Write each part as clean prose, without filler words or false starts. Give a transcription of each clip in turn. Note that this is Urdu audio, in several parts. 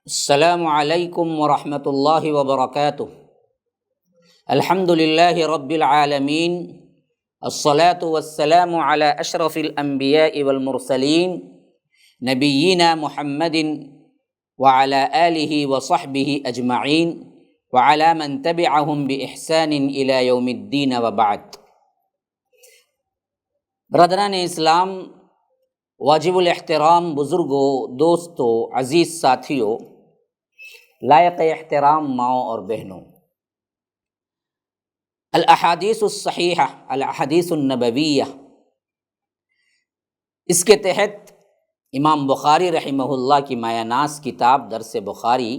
السلام علیکم ورحمۃ اللہ وبرکاتہ۔ الحمد للہ رب العالمین، الصلاۃ والسلام علی اشرف الانبیاء والمرسلین، نبینا محمد وعلی آلہ وصحبہ اجمعین وعلی من تبعہم بإحسان الی یوم الدین وبعد۔ برادران اسلام، واجب الاحترام بزرگوں، دوستوں، عزیز ساتھیوں، لائق احترام ماؤں اور بہنوں، الاحادیث الصحیحہ، الاحادیث النبویہ، اس کے تحت امام بخاری رحمہ اللہ کی مایہ ناز کتاب درس بخاری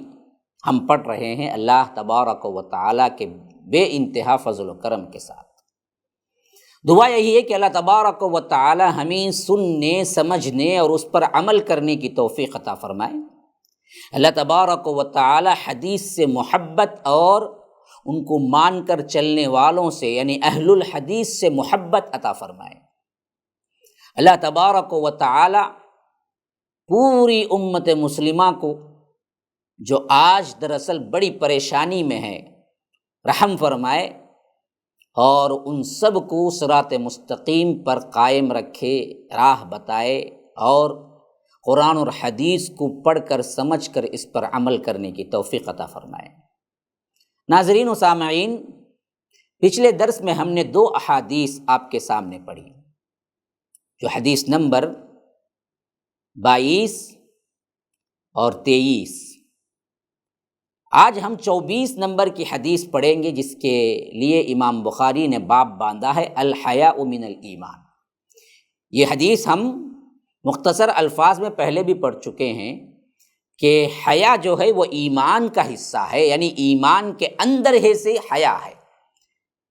ہم پڑھ رہے ہیں اللہ تبارک و تعالیٰ کے بے انتہا فضل و کرم کے ساتھ۔ دعا یہی ہے کہ اللہ تبارک و تعالی ہمیں سننے، سمجھنے اور اس پر عمل کرنے کی توفیق عطا فرمائے۔ اللہ تبارک و تعالی حدیث سے محبت اور ان کو مان کر چلنے والوں سے یعنی اہل الحدیث سے محبت عطا فرمائے۔ اللہ تبارک و تعالی پوری امت مسلمہ کو جو آج دراصل بڑی پریشانی میں ہے رحم فرمائے اور ان سب کو صراط مستقیم پر قائم رکھے، راہ بتائے اور قرآن اور حدیث کو پڑھ کر سمجھ کر اس پر عمل کرنے کی توفیق عطا فرمائے۔ ناظرین و سامعین، پچھلے درس میں ہم نے 2 احادیث آپ کے سامنے پڑھی، جو حدیث نمبر 22 اور 23۔ آج ہم 24 نمبر کی حدیث پڑھیں گے، جس کے لیے امام بخاری نے باب باندھا ہے الحیاء من الایمان۔ یہ حدیث ہم مختصر الفاظ میں پہلے بھی پڑھ چکے ہیں کہ حیا جو ہے وہ ایمان کا حصہ ہے، یعنی ایمان کے اندر ہے سے حیا ہے۔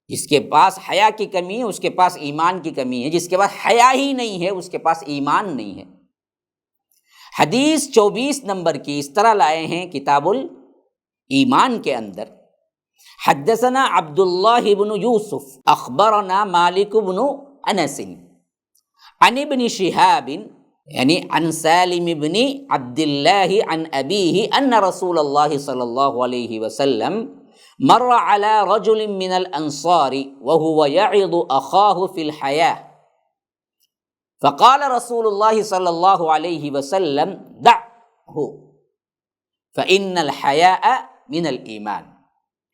جس کے پاس حیا کی کمی ہے اس کے پاس ایمان کی کمی ہے، جس کے پاس حیا ہی نہیں ہے اس کے پاس ایمان نہیں ہے۔ حدیث 24 نمبر کی اس طرح لائے ہیں کتاب ایمان کے اندر، حدثنا عبداللہ بن یوسف اخبرنا مالک بن انس عن ابن شہاب یعنی عن سالم بن عبداللہ عن ابیہ ان رسول اللہ صلی اللہ علیہ وسلم مر على رجل من الانصار وهو يعظ اخاه في الحياة فقال رسول اللہ صلی اللہ علیہ وسلم دعه فإن الحياء من الایمان۔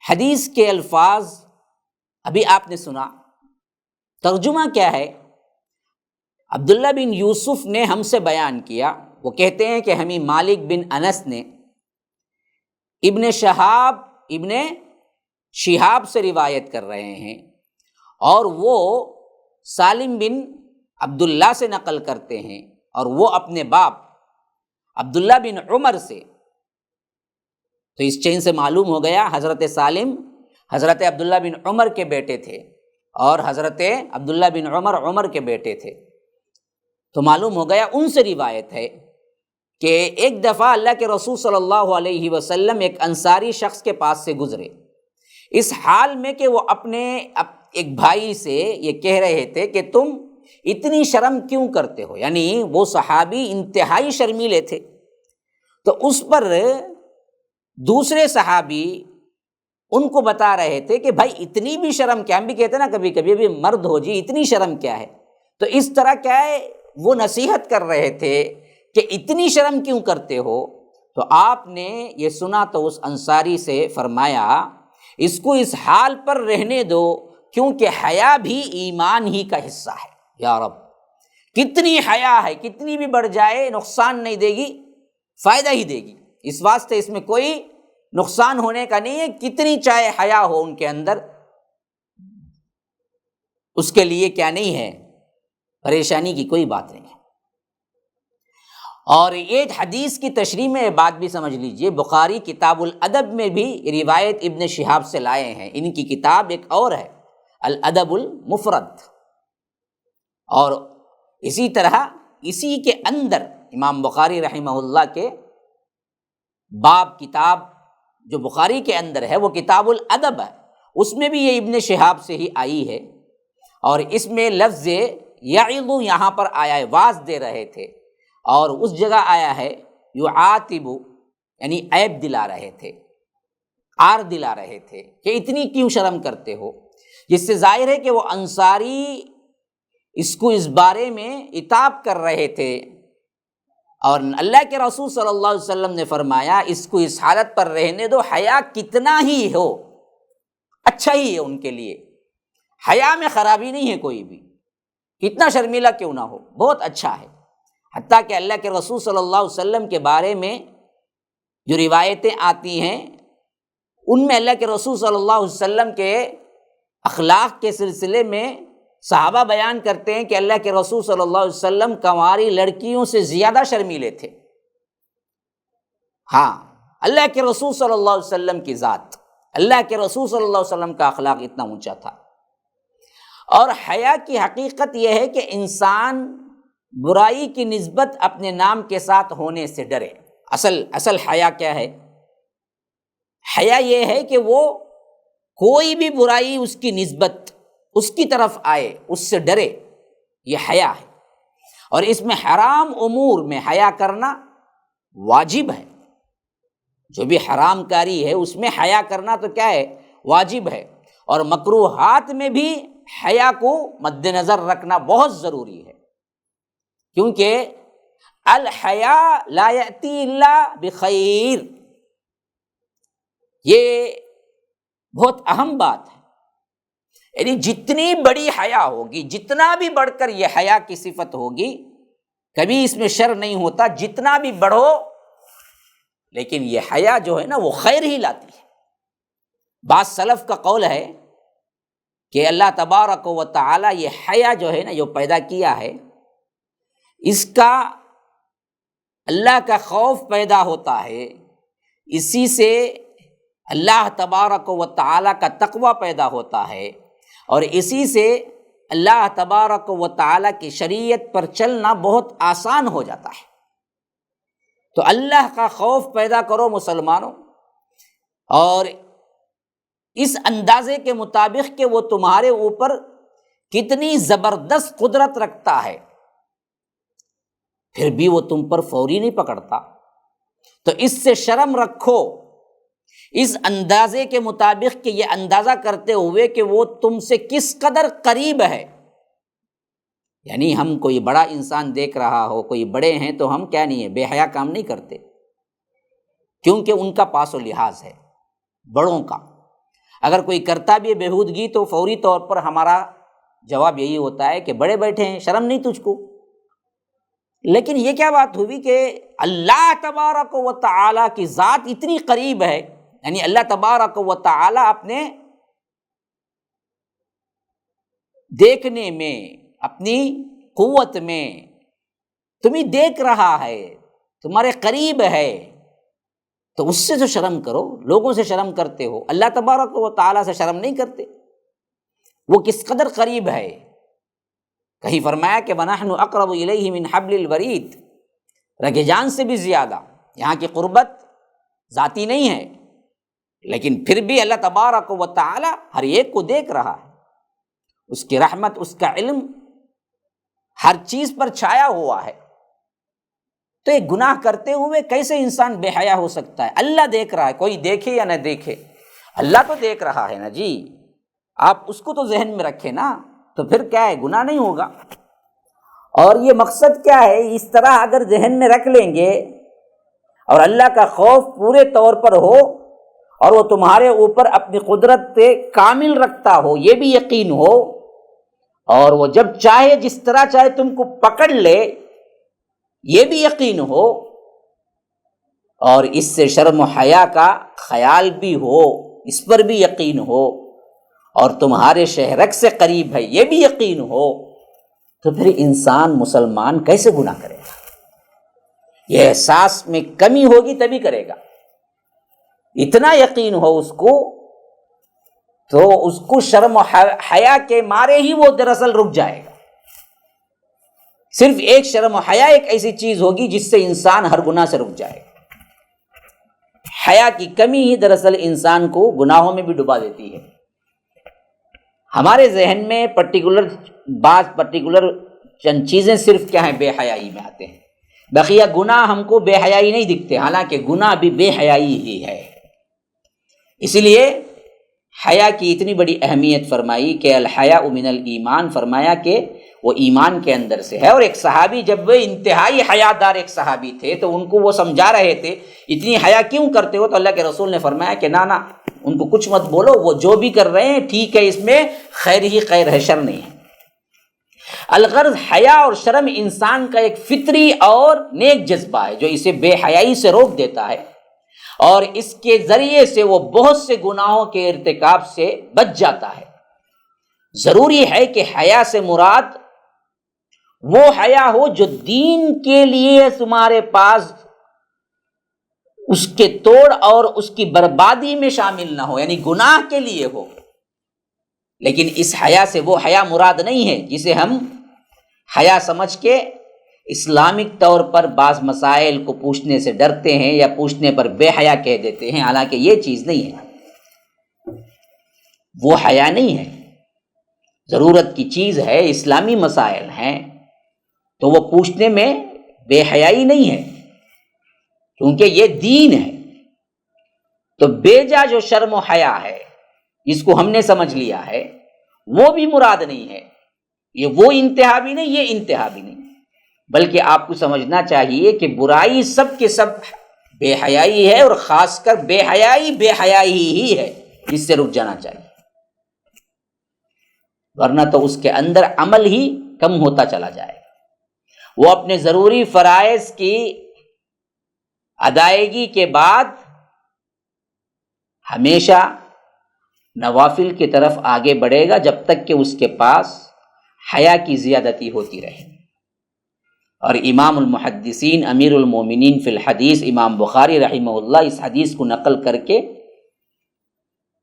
حدیث کے الفاظ ابھی آپ نے سنا، ترجمہ کیا ہے؟ عبداللہ بن یوسف نے ہم سے بیان کیا، وہ کہتے ہیں کہ ہمیں مالک بن انس نے ابن شہاب سے روایت کر رہے ہیں، اور وہ سالم بن عبداللہ سے نقل کرتے ہیں، اور وہ اپنے باپ عبداللہ بن عمر سے۔ تو اس چین سے معلوم ہو گیا حضرت سالم حضرت عبداللہ بن عمر کے بیٹے تھے اور حضرت عبداللہ بن عمر کے بیٹے تھے۔ تو معلوم ہو گیا ان سے روایت ہے کہ ایک دفعہ اللہ کے رسول صلی اللہ علیہ وسلم ایک انصاری شخص کے پاس سے گزرے، اس حال میں کہ وہ اپنے ایک بھائی سے یہ کہہ رہے تھے کہ تم اتنی شرم کیوں کرتے ہو، یعنی وہ صحابی انتہائی شرمیلے تھے۔ تو اس پر دوسرے صحابی ان کو بتا رہے تھے کہ بھائی اتنی بھی شرم کیا، ہم بھی کہتے ہیں نا کبھی کبھی بھی مرد ہو جی اتنی شرم کیا ہے، تو اس طرح کیا ہے وہ نصیحت کر رہے تھے کہ اتنی شرم کیوں کرتے ہو۔ تو آپ نے یہ سنا تو اس انصاری سے فرمایا اس کو اس حال پر رہنے دو، کیونکہ حیا بھی ایمان ہی کا حصہ ہے۔ یا رب، کتنی حیا ہے، کتنی بھی بڑھ جائے نقصان نہیں دے گی، فائدہ ہی دے گی، اس واسطے اس میں کوئی نقصان ہونے کا نہیں ہے۔ کتنی چاہے حیا ہو ان کے اندر، اس کے لیے کیا نہیں ہے، پریشانی کی کوئی بات نہیں ہے۔ اور یہ حدیث کی تشریح میں بات بھی سمجھ لیجئے، بخاری کتاب الادب میں بھی روایت ابن شہاب سے لائے ہیں، ان کی کتاب ایک اور ہے الادب المفرد، اور اسی طرح اسی کے اندر امام بخاری رحمہ اللہ کے باب کتاب جو بخاری کے اندر ہے وہ کتاب الادب ہے، اس میں بھی یہ ابن شہاب سے ہی آئی ہے، اور اس میں لفظ یعظ یہاں پر آیا ہے، واعظ دے رہے تھے، اور اس جگہ آیا ہے یعاتب، یعنی عیب دلا رہے تھے، عار دلا رہے تھے کہ اتنی کیوں شرم کرتے ہو، جس سے ظاہر ہے کہ وہ انصاری اس کو اس بارے میں عتاب کر رہے تھے، اور اللہ کے رسول صلی اللہ علیہ وسلم نے فرمایا اس کو اس حالت پر رہنے دو، حیا کتنا ہی ہو اچھا ہی ہے ان کے لیے، حیا میں خرابی نہیں ہے کوئی بھی، کتنا شرمیلا کیوں نہ ہو بہت اچھا ہے۔ حتیٰ کہ اللہ کے رسول صلی اللہ علیہ وسلم کے بارے میں جو روایتیں آتی ہیں ان میں اللہ کے رسول صلی اللہ علیہ وسلم کے اخلاق کے سلسلے میں صحابہ بیان کرتے ہیں کہ اللہ کے رسول صلی اللہ علیہ وسلم کنواری لڑکیوں سے زیادہ شرمیلے تھے۔ ہاں، اللہ کے رسول صلی اللہ علیہ وسلم کی ذات، اللہ کے رسول صلی اللہ علیہ وسلم کا اخلاق اتنا اونچا تھا۔ اور حیا کی حقیقت یہ ہے کہ انسان برائی کی نسبت اپنے نام کے ساتھ ہونے سے ڈرے۔ اصل حیا کیا ہے؟ حیا یہ ہے کہ وہ کوئی بھی برائی اس کی نسبت اس کی طرف آئے اس سے ڈرے، یہ حیا ہے۔ اور اس میں حرام امور میں حیا کرنا واجب ہے، جو بھی حرام کاری ہے اس میں حیا کرنا تو کیا ہے؟ واجب ہے۔ اور مکروہات میں بھی حیا کو مد نظر رکھنا بہت ضروری ہے، کیونکہ الحیا لا یأتی الا بخیر، یہ بہت اہم بات ہے۔ یعنی جتنی بڑی حیا ہوگی، جتنا بھی بڑھ کر یہ حیا کی صفت ہوگی، کبھی اس میں شر نہیں ہوتا، جتنا بھی بڑھو، لیکن یہ حیا جو ہے نا وہ خیر ہی لاتی ہے۔ بعض سلف کا قول ہے کہ اللہ تبارک و تعالی یہ حیا جو ہے نا جو پیدا کیا ہے، اس کا اللہ کا خوف پیدا ہوتا ہے، اسی سے اللہ تبارک و تعالی کا تقوی پیدا ہوتا ہے، اور اسی سے اللہ تبارک و تعالی کی شریعت پر چلنا بہت آسان ہو جاتا ہے۔ تو اللہ کا خوف پیدا کرو مسلمانوں، اور اس اندازے کے مطابق کہ وہ تمہارے اوپر کتنی زبردست قدرت رکھتا ہے، پھر بھی وہ تم پر فوری نہیں پکڑتا، تو اس سے شرم رکھو، اس اندازے کے مطابق کہ یہ اندازہ کرتے ہوئے کہ وہ تم سے کس قدر قریب ہے۔ یعنی ہم کوئی بڑا انسان دیکھ رہا ہو، کوئی بڑے ہیں، تو ہم کیا نہیں ہے، بے حیا کام نہیں کرتے، کیونکہ ان کا پاس و لحاظ ہے بڑوں کا۔ اگر کوئی کرتا بھی ہے بےہودگی تو فوری طور پر ہمارا جواب یہی ہوتا ہے کہ بڑے بیٹھے ہیں، شرم نہیں تجھ کو۔ لیکن یہ کیا بات ہوئی کہ اللہ تبارک و تعالی کی ذات اتنی قریب ہے، یعنی اللہ تبارک و تعالی اپنے دیکھنے میں، اپنی قوت میں تمہیں دیکھ رہا ہے، تمہارے قریب ہے، تو اس سے تو شرم کرو۔ لوگوں سے شرم کرتے ہو، اللہ تبارک و تعالی سے شرم نہیں کرتے، وہ کس قدر قریب ہے۔ کہیں فرمایا کہ وَنَحْنُ أَقْرَبُ إِلَيْهِ مِنْ حَبْلِ الْوَرِيدِ، رگ جان سے بھی زیادہ یہاں کی قربت ذاتی نہیں ہے، لیکن پھر بھی اللہ تبارک و تعالی ہر ایک کو دیکھ رہا ہے، اس کی رحمت، اس کا علم ہر چیز پر چھایا ہوا ہے۔ تو ایک گناہ کرتے ہوئے کیسے انسان بے حیا ہو سکتا ہے؟ اللہ دیکھ رہا ہے، کوئی دیکھے یا نہ دیکھے، اللہ تو دیکھ رہا ہے نا جی، آپ اس کو تو ذہن میں رکھیں نا، تو پھر کیا ہے، گناہ نہیں ہوگا۔ اور یہ مقصد کیا ہے، اس طرح اگر ذہن میں رکھ لیں گے اور اللہ کا خوف پورے طور پر ہو، اور وہ تمہارے اوپر اپنی قدرت کامل رکھتا ہو، یہ بھی یقین ہو، اور وہ جب چاہے جس طرح چاہے تم کو پکڑ لے، یہ بھی یقین ہو، اور اس سے شرم و حیا کا خیال بھی ہو، اس پر بھی یقین ہو، اور تمہارے شہرک سے قریب ہے یہ بھی یقین ہو، تو پھر انسان مسلمان کیسے گناہ کرے گا؟ یہ احساس میں کمی ہوگی تبھی کرے گا۔ اتنا یقین ہو اس کو، تو اس کو شرم و حیا کے مارے ہی وہ دراصل رک جائے گا۔ صرف ایک شرم و حیا ایک ایسی چیز ہوگی جس سے انسان ہر گناہ سے رک جائے گا۔ حیا کی کمی ہی دراصل انسان کو گناہوں میں بھی ڈبا دیتی ہے۔ ہمارے ذہن میں بعض پرٹیکولر چند چیزیں صرف کیا ہیں، بے حیائی میں آتے ہیں، بقیہ گناہ ہم کو بے حیائی نہیں دکھتے، حالانکہ گناہ بھی بے حیائی ہی ہے۔ اس لیے حیا کی اتنی بڑی اہمیت فرمائی کہ الحیاء من الایمان، فرمایا کہ وہ ایمان کے اندر سے ہے۔ اور ایک صحابی، جب وہ انتہائی حیا دار ایک صحابی تھے تو ان کو وہ سمجھا رہے تھے اتنی حیا کیوں کرتے ہو، تو اللہ کے رسول نے فرمایا کہ نہ ان کو کچھ مت بولو، وہ جو بھی کر رہے ہیں ٹھیک ہے، اس میں خیر ہی خیر ہے، شر نہیں ہے۔ الغرض حیا اور شرم انسان کا ایک فطری اور نیک جذبہ ہے جو اسے بے حیائی سے روک دیتا ہے، اور اس کے ذریعے سے وہ بہت سے گناہوں کے ارتکاب سے بچ جاتا ہے۔ ضروری ہے کہ حیا سے مراد وہ حیا ہو جو دین کے لیے تمہارے پاس اس کے توڑ اور اس کی بربادی میں شامل نہ ہو، یعنی گناہ کے لیے ہو۔ لیکن اس حیا سے وہ حیا مراد نہیں ہے جسے ہم حیا سمجھ کے اسلامک طور پر بعض مسائل کو پوچھنے سے ڈرتے ہیں یا پوچھنے پر بے حیا کہہ دیتے ہیں، حالانکہ یہ چیز نہیں ہے، وہ حیا نہیں ہے۔ ضرورت کی چیز ہے، اسلامی مسائل ہیں تو وہ پوچھنے میں بے حیائی نہیں ہے، کیونکہ یہ دین ہے۔ تو بے جا جو شرم و حیا ہے جس کو ہم نے سمجھ لیا ہے وہ بھی مراد نہیں ہے، یہ وہ انتہا بھی نہیں، یہ انتہا بھی نہیں، بلکہ آپ کو سمجھنا چاہیے کہ برائی سب کے سب بے حیائی ہے، اور خاص کر بے حیائی ہی ہے، جس سے رک جانا چاہیے، ورنہ تو اس کے اندر عمل ہی کم ہوتا چلا جائے گا۔ وہ اپنے ضروری فرائض کی ادائیگی کے بعد ہمیشہ نوافل کی طرف آگے بڑھے گا جب تک کہ اس کے پاس حیا کی زیادتی ہوتی رہے۔ اور امام المحدثین امیر المومنین فی الحدیث امام بخاری رحمہ اللہ اس حدیث کو نقل کر کے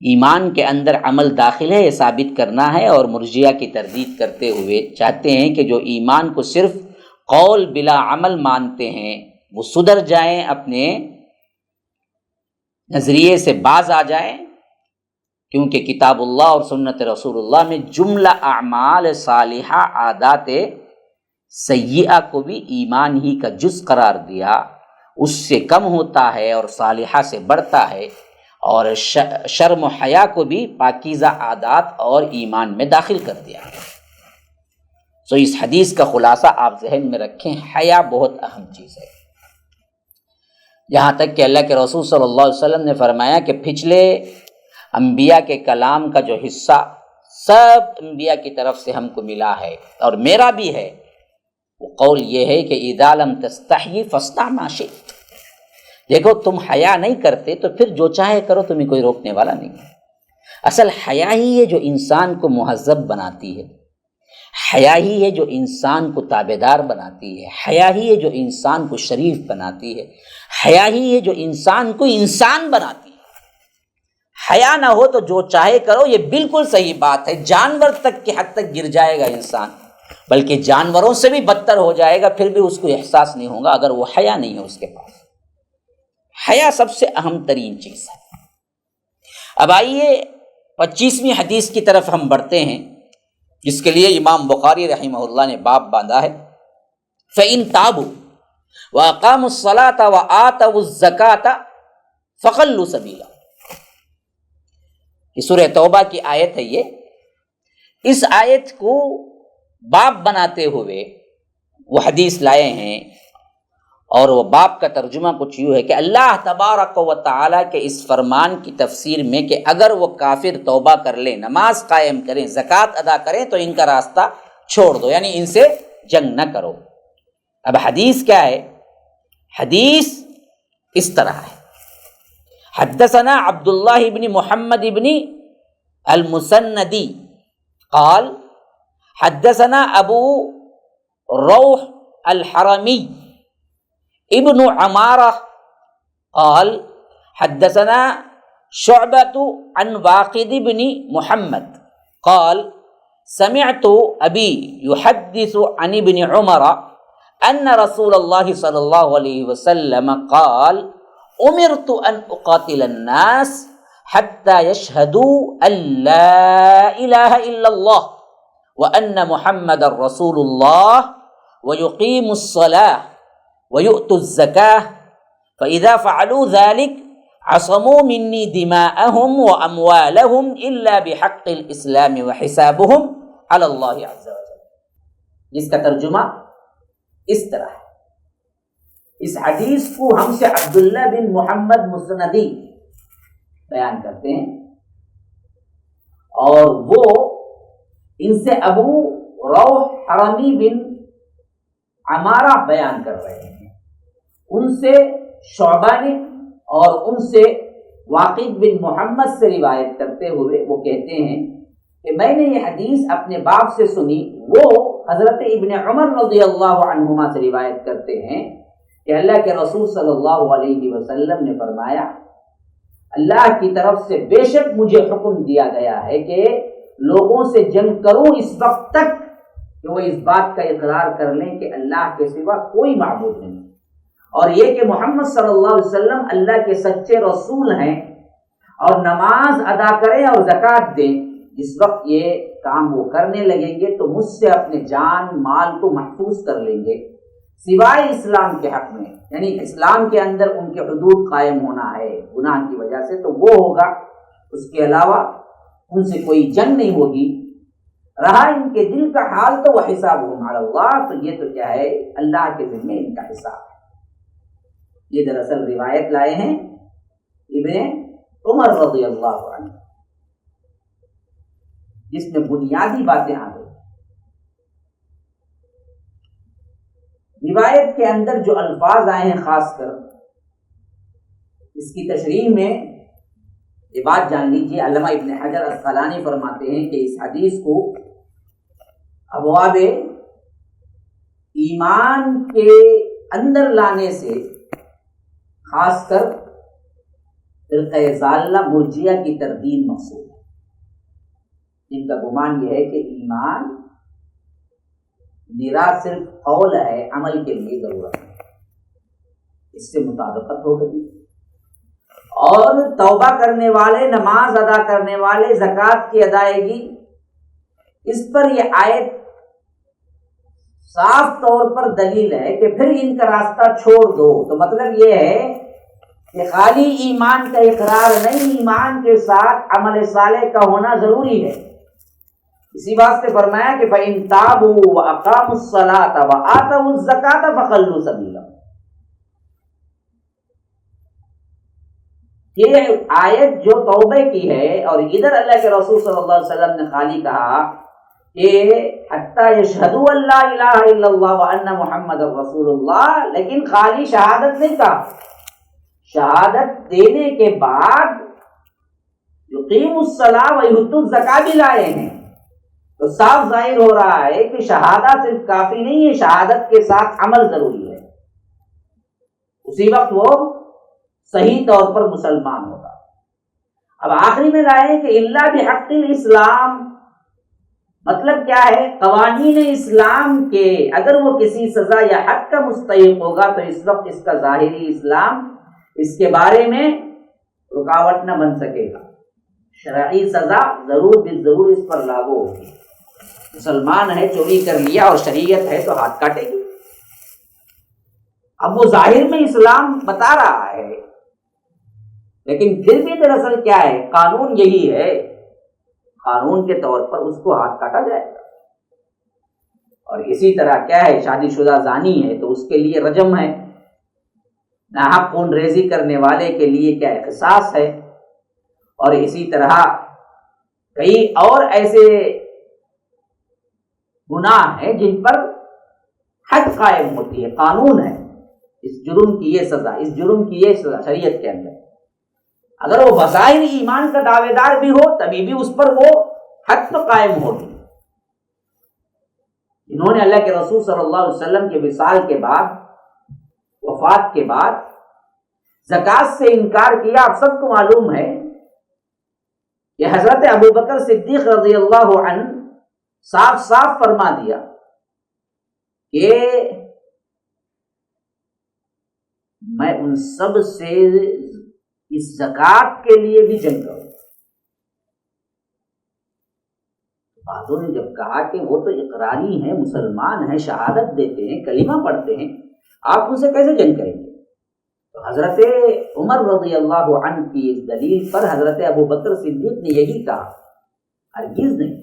ایمان کے اندر عمل داخل ہے یہ ثابت کرنا ہے، اور مرجئہ کی تردید کرتے ہوئے چاہتے ہیں کہ جو ایمان کو صرف قول بلا عمل مانتے ہیں وہ سدھر جائیں، اپنے نظریے سے باز آ جائیں، کیونکہ کتاب اللہ اور سنت رسول اللہ میں جملہ اعمال صالحہ عادات سیئہ کو بھی ایمان ہی کا جز قرار دیا، اس سے کم ہوتا ہے اور صالحہ سے بڑھتا ہے، اور شرم و حیا کو بھی پاکیزہ عادات اور ایمان میں داخل کر دیا۔ تو اس حدیث کا خلاصہ آپ ذہن میں رکھیں، حیا بہت اہم چیز ہے، یہاں تک کہ اللہ کے رسول صلی اللہ علیہ وسلم نے فرمایا کہ پچھلے انبیاء کے کلام کا جو حصہ سب انبیاء کی طرف سے ہم کو ملا ہے اور میرا بھی ہے، وہ قول یہ ہے کہ اذا لم تستحی فاصنع ما شئت، دیکھو تم حیا نہیں کرتے تو پھر جو چاہے کرو، تمہیں کوئی روکنے والا نہیں ہے۔ اصل حیا ہی ہے جو انسان کو مہذب بناتی ہے، حیا ہی ہے جو انسان کو تابعدار بناتی ہے، حیا ہی ہے جو انسان کو شریف بناتی ہے، حیا ہی ہے جو انسان کو انسان بناتی ہے۔ حیا نہ ہو تو جو چاہے کرو، یہ بالکل صحیح بات ہے، جانور تک کی حد تک گر جائے گا انسان، بلکہ جانوروں سے بھی بدتر ہو جائے گا، پھر بھی اس کو احساس نہیں ہوگا اگر وہ حیا نہیں ہے اس کے پاس۔ حیا سب سے اہم ترین چیز ہے۔ اب آئیے 25ویں حدیث کی طرف ہم بڑھتے ہیں، جس کے لیے امام بخاری رحمہ اللہ نے باب باندھا ہے، فَإِن تَابُوا وَأَقَامُوا الصَّلَاةَ وَآتَوُا الزَّكَاةَ فَخَلُّوا سَبِيلَهُمْ۔ یہ سورہ توبہ کی آیت ہے۔ اس آیت کو باب بناتے ہوئے وہ حدیث لائے ہیں، اور وہ باب کا ترجمہ کچھ یوں ہے کہ اللہ تبارک و تعالیٰ کے اس فرمان کی تفسیر میں کہ اگر وہ کافر توبہ کر لیں، نماز قائم کریں، زکوٰۃ ادا کریں تو ان کا راستہ چھوڑ دو، یعنی ان سے جنگ نہ کرو۔ اب حدیث کیا ہے؟ حدیث اس طرح ہے، حدثنا عبداللہ ابن محمد ابن المسندی قال حدثنا ابو روح الحرمی ابن عمارہ قال حدثنا شعبۃ عن واقد بن محمد قال سمعت ابی یحدث عن ابن عمر ان رسول اللہ صلی اللہ علیہ وسلم قال امرت ان اقاتل الناس حتى يشهدوا ان لا اله الا الله وان محمد رسول الله ويقيموا الصلاة وَيُؤْتُوا الزَّكَاةَ فَإِذَا فَعَلُوا ذَلِكَ عَصَمُوا مِنِّي دِمَاءَهُمْ وَأَمْوَالَهُمْ إِلَّا بِحَقِّ الْإِسْلَامِ وَحِسَابُهُمْ عَلَى اللَّهِ عَزَّ وَجَلَّ۔ جس کا ترجمہ اس طرح ہے۔ اس حدیث کو ہم سے عبداللہ بن محمد مسندی بیان کرتے ہیں، اور وہ ان سے ابو روح حرمی بن عمارہ بیان کر رہے ہیں، ان سے شعبہ نے اور ان سے واقد بن محمد سے روایت کرتے ہوئے وہ کہتے ہیں کہ میں نے یہ حدیث اپنے باپ سے سنی۔ وہ حضرت ابن عمر رضی اللہ عنہما سے روایت کرتے ہیں کہ اللہ کے رسول صلی اللہ علیہ وسلم نے فرمایا، اللہ کی طرف سے بے شک مجھے حکم دیا گیا ہے کہ لوگوں سے جنگ کروں اس وقت تک کہ وہ اس بات کا اقرار کر لیں کہ اللہ کے سوا کوئی معبود نہیں، اور یہ کہ محمد صلی اللہ علیہ وسلم اللہ کے سچے رسول ہیں، اور نماز ادا کریں اور زکوٰۃ دیں۔ جس وقت یہ کام وہ کرنے لگیں گے تو مجھ سے اپنے جان مال کو محفوظ کر لیں گے، سوائے اسلام کے حق میں، یعنی اسلام کے اندر ان کے حدود قائم ہونا ہے گناہ کی وجہ سے تو وہ ہوگا، اس کے علاوہ ان سے کوئی جنگ نہیں ہوگی۔ رہا ان کے دل کا حال تو وہ حسابہم علی اللہ، تو یہ تو کیا ہے، اللہ کے ذمے ان کا حساب ہے۔ یہ دراصل روایت لائے ہیں ابن عمر رضی اللہ عنہ، جس میں بنیادی باتیں آ گئی۔ روایت کے اندر جو الفاظ آئے ہیں، خاص کر اس کی تشریح میں یہ بات جان لیجیے، علامہ ابن حجر اسقلانی فرماتے ہیں کہ اس حدیث کو ابواب ایمان کے اندر لانے سے خاص کر فرقہ ضالہ مرجئہ کی تردید مقصود ہے، جن کا گمان یہ ہے کہ ایمان میرا صرف قول ہے، عمل کے لیے ضرورت ہے، اس سے مطابقت ہو گئی۔ اور توبہ کرنے والے، نماز ادا کرنے والے، زکوٰۃ کی ادائیگی، اس پر یہ آیت صاف طور پر دلیل ہے کہ پھر ان کا راستہ چھوڑ دو۔ تو مطلب یہ ہے کہ خالی ایمان کا اقرار نہیں، ایمان کے ساتھ عمل صالح کا ہونا ضروری ہے۔ اسی بات سے فرمایا کہ فَإِن تَابُوا وَأَقَامُوا الصَّلَاةَ وَآتَوُا الزَّكَاةَ فَخَلُّوا سَبِيلَهُمْ۔ یہ آیت جو توبہ کی ہے، اور ادھر اللہ کے رسول صلی اللہ علیہ وسلم نے خالی کہا کہ حتیٰ یشہدوا ان لا الہ الا اللہ وان محمد رسول اللہ، لیکن خالی شہادت نہیں کہا، شہادت دینے کے بعد یقیموا الصلاۃ ویؤتوا الزکاۃ بھی لائے ہیں۔ تو صاف ظاہر ہو رہا ہے کہ شہادت صرف کافی نہیں ہے، شہادت کے ساتھ عمل ضروری ہے، اسی وقت وہ صحیح طور پر مسلمان ہوگا۔ اب آخری میں لائے کہ اللہ بحق الاسلام، مطلب کیا ہے، قوانین اسلام کے اگر وہ کسی سزا یا حق کا مستحق ہوگا تو اس وقت اس کا ظاہری اسلام اس کے بارے میں رکاوٹ نہ بن سکے گا، شرعی سزا ضرور بالضرور اس پر لاگو ہوگی۔ مسلمان ہے، چوری کر لیا اور شریعت ہے تو ہاتھ کاٹے گی۔ اب وہ ظاہر میں اسلام بتا رہا ہے، لیکن پھر بھی دراصل کیا ہے، قانون یہی ہے، قانون کے طور پر اس کو ہاتھ کاٹا جائے گا۔ اور اسی طرح کیا ہے، شادی شدہ زانی ہے تو اس کے لیے رجم ہے، ناحق خون ریزی کرنے والے کے لیے کیا ہے، قصاص ہے، اور اسی طرح کئی اور ایسے گناہ ہیں جن پر حد قائم ہوتی ہے، قانون ہے، اس جرم کی یہ سزا، اس جرم کی یہ سزا شریعت کے اندر۔ اگر وہ بظاہر ایمان کا دعوے دار بھی ہو تبھی بھی اس پر وہ حد تو قائم ہوگی۔ انہوں نے اللہ کے رسول صلی اللہ علیہ وسلم کے وصال کے بعد، وفات کے بعد زکوٰۃ سے انکار کیا۔ آپ سب کو معلوم ہے کہ حضرت ابوبکر صدیق رضی اللہ عنہ صاف صاف فرما دیا کہ میں ان سب سے اس زکوٰۃ کے لیے بھی جنگ کروں۔ بعضوں نے جب کہا کہ وہ تو اقراری ہیں، مسلمان ہیں، شہادت دیتے ہیں، کلمہ پڑھتے ہیں، آپ ان سے کیسے جنگ کریں گے؟ تو حضرت عمر رضی اللہ عنہ کی اس دلیل پر حضرت ابو بکر صدیق نے یہی کہا، ہرگز نہیں۔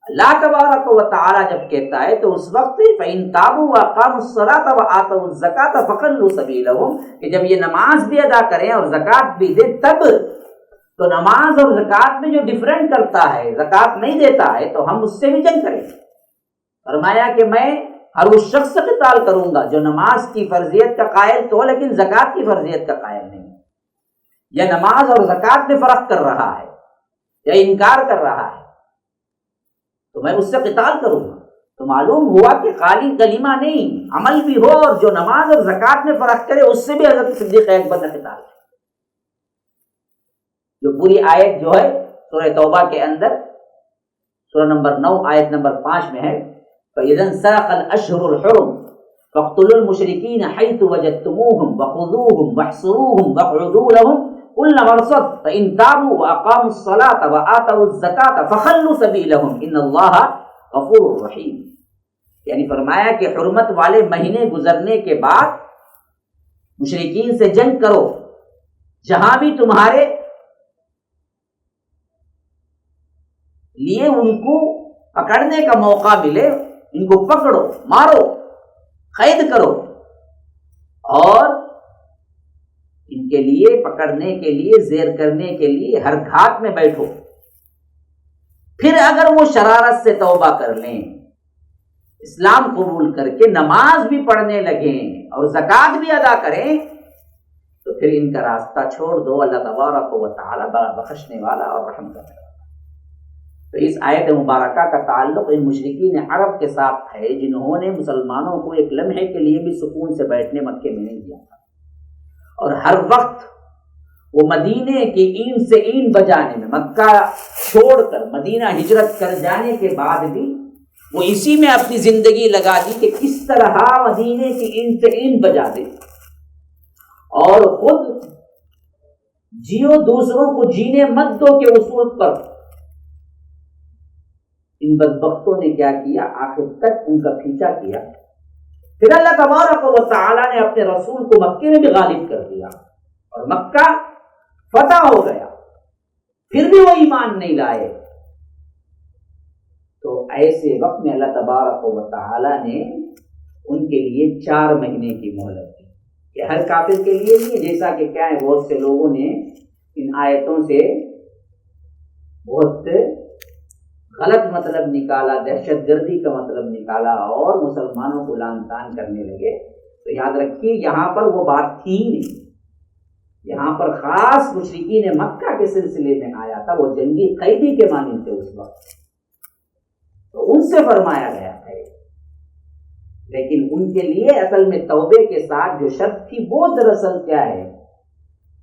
اللہ تبارک و تعالی جب کہتا ہے تو اس وقت فَإِن تَابُوا وَأَقَامُوا الصَّلَاةَ وَآتَوُا الزَّكَاةَ فَخَلُّوا سَبِيلَهُمْ، کہ جب یہ نماز بھی ادا کریں اور زکوٰۃ بھی دیں تب، تو نماز اور زکوٰۃ میں جو ڈفرینٹ کرتا ہے، زکوٰۃ نہیں دیتا ہے، تو ہم اس سے بھی جنگ کریں۔ فرمایا کہ میں ہر اس شخص سے قتال کروں گا جو نماز کی فرضیت کا قائل تو لیکن زکوٰۃ کی فرضیت کا قائل نہیں، یا نماز اور زکوٰۃ میں فرق کر رہا ہے یا انکار کر رہا ہے، تو میں اس سے قتال کروں گا۔ تو معلوم ہوا کہ خالی کلمہ نہیں، عمل بھی ہو، اور جو نماز اور زکوٰۃ میں فرق کرے اس سے بھی حضرت صدیق اکبر نے قتال کیا۔ جو پوری آیت جو ہے سورہ توبہ کے اندر سورہ نمبر 9 آیت نمبر 5 میں ہے، فَإِذَا انسَلَخَ الْأَشْهُرُ الْحُرُمُ فَاقْتُلُوا الْمُشْرِكِينَ حَيْثُ وَجَدتُّمُوهُمْ وَخُذُوهُمْ وَاحْصُرُوهُمْ وَاقْعُدُوا لَهُمْ كُلَّ مَرْصَدٍ فَإِن تَابُوا وَأَقَامُوا الصَّلَاةَ وَآتَوُا الزَّكَاةَ فَخَلُّوا سَبِيلَهُمْ إِنَّ اللَّهَ غَفُورٌ رَحِيمٌ۔ یعنی فرمایا کہ حرمت والے مہینے گزرنے کے بعد مشرکین سے جنگ کرو، جہاں بھی تمہارے لیے ان کو پکڑنے کا موقع ملے ان کو پکڑو، مارو، قید کرو، اور ان کے لیے پکڑنے کے لیے، زیر کرنے کے لیے ہر گھات میں بیٹھو۔ پھر اگر وہ شرارت سے توبہ کر لیں، اسلام قبول کر کے نماز بھی پڑھنے لگیں اور زکوٰۃ بھی ادا کریں، تو پھر ان کا راستہ چھوڑ دو، اللہ تبارک و تعالی بڑا بخشنے والا اور رحم کرنے والا۔ تو اس آیت مبارکہ کا تعلق ان مشرکین عرب کے ساتھ ہے جنہوں نے مسلمانوں کو ایک لمحے کے لیے بھی سکون سے بیٹھنے مکے میں نہیں دیا تھا، اور ہر وقت وہ مدینے کی این سے این بجانے میں، مکہ چھوڑ کر مدینہ ہجرت کر جانے کے بعد بھی وہ اسی میں اپنی زندگی لگا دی کہ کس طرح مدینے کی این سے این بجا دے، اور خود جیو دوسروں کو جینے مت دو کے اصول پر ان بدبختوں نے کیا کیا، آخر تک ان کا پیچھا کیا۔ پھر اللہ تبارک و تعالی نے اپنے رسول کو مکے میں بھی غالب کر دیا اور مکہ فتح ہو گیا، پھر بھی وہ ایمان نہیں لائے۔ تو ایسے وقت میں اللہ تبارک و تعالی نے ان کے لیے 4 مہینے کی مہلت دی، کہ ہر کافر کے لیے نہیں، جیسا کہ کیا ہے بہت سے لوگوں نے ان آیتوں سے بہت غلط مطلب نکالا، دہشت گردی کا مطلب نکالا اور مسلمانوں کو لعن طعن کرنے لگے۔ تو یاد رکھیے یہاں پر وہ بات تھی نہیں، یہاں پر خاص مشرکین مکہ کے سلسلے میں آیا تھا، وہ جنگی قیدی کے مانند تھے اس وقت، تو ان سے فرمایا گیا ہے۔ لیکن ان کے لیے اصل میں توبے کے ساتھ جو شرط تھی وہ دراصل کیا ہے،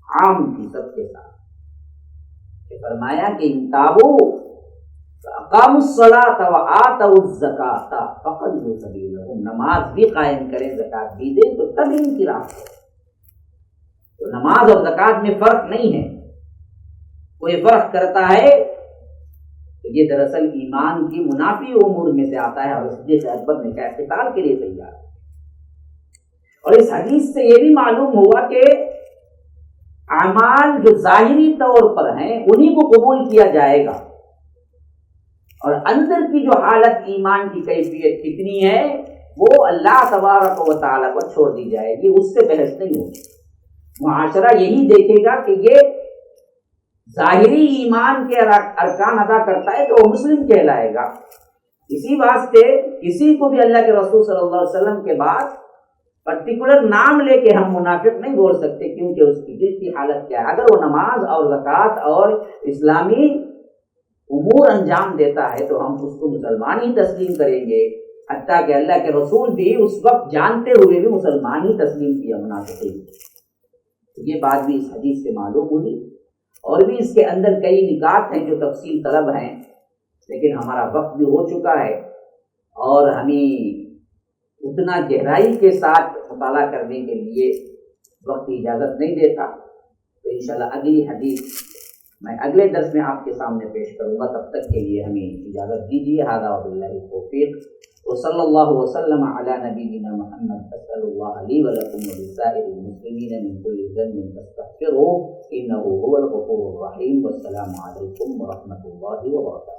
عام تھی سب کے ساتھ، کہ فرمایا کہ ان تابوا اقاموا الصلاة وآتوا الزکاة فخلوا سبیلہم، نماز بھی قائم کریں، زکوٰۃ بھی دیں، تو تب ان کی راہ ہے۔ تو نماز اور زکوٰۃ میں فرق نہیں ہے، کوئی فرق کرتا ہے تو یہ دراصل ایمان کی منافی امور میں سے آتا ہے، اور صدیق اکبر نے کہا قتال کے لیے تیار۔ اور اس حدیث سے یہ بھی معلوم ہوا کہ اعمال جو ظاہری طور پر ہیں انہی کو قبول کیا جائے گا، اور اندر کی جو حالت ایمان کی کیفیت کتنی ہے وہ اللہ تبارک و تعالیٰ کو چھوڑ دی جائے گی، اس سے بحث نہیں ہوگی۔ معاشرہ یہی دیکھے گا کہ یہ ظاہری ایمان کے ارکان ادا کرتا ہے تو وہ مسلم کہلائے گا۔ اسی واسطے کسی کو بھی اللہ کے رسول صلی اللہ علیہ وسلم کے بعد پرٹیکولر نام لے کے ہم منافق نہیں بول سکتے، کیونکہ اس کی دل کی حالت کیا ہے۔ اگر وہ نماز اور زکوٰۃ اور اسلامی امور انجام دیتا ہے تو ہم اس کو مسلمان ہی تسلیم کریں گے، حتیٰ کہ اللہ کے رسول بھی اس وقت جانتے ہوئے بھی مسلمان ہی تسلیم کیا منافقین۔ یہ بات بھی اس حدیث سے معلوم ہوئی، اور بھی اس کے اندر کئی نکات ہیں جو تفصیل طلب ہیں، لیکن ہمارا وقت بھی ہو چکا ہے اور ہمیں اتنا گہرائی کے ساتھ مطالعہ کرنے کے لیے وقت کی اجازت نہیں دیتا۔ تو انشاءاللہ اگلی حدیث میں اگلے درس میں آپ کے سامنے پیش کروں گا، تب تک کے لیے ہمیں اجازت دیجیے۔ ھذا وباللہ التوفیق۔ وصلی اللہ وسلم علی نبینا محمد. اسأل اللہ لی ولکم ولسائر المسلمین من کل ذنب فاستغفروه انه هو الغفور الرحیم. والسلام علیکم ورحمۃ اللہ وبرکاتہ.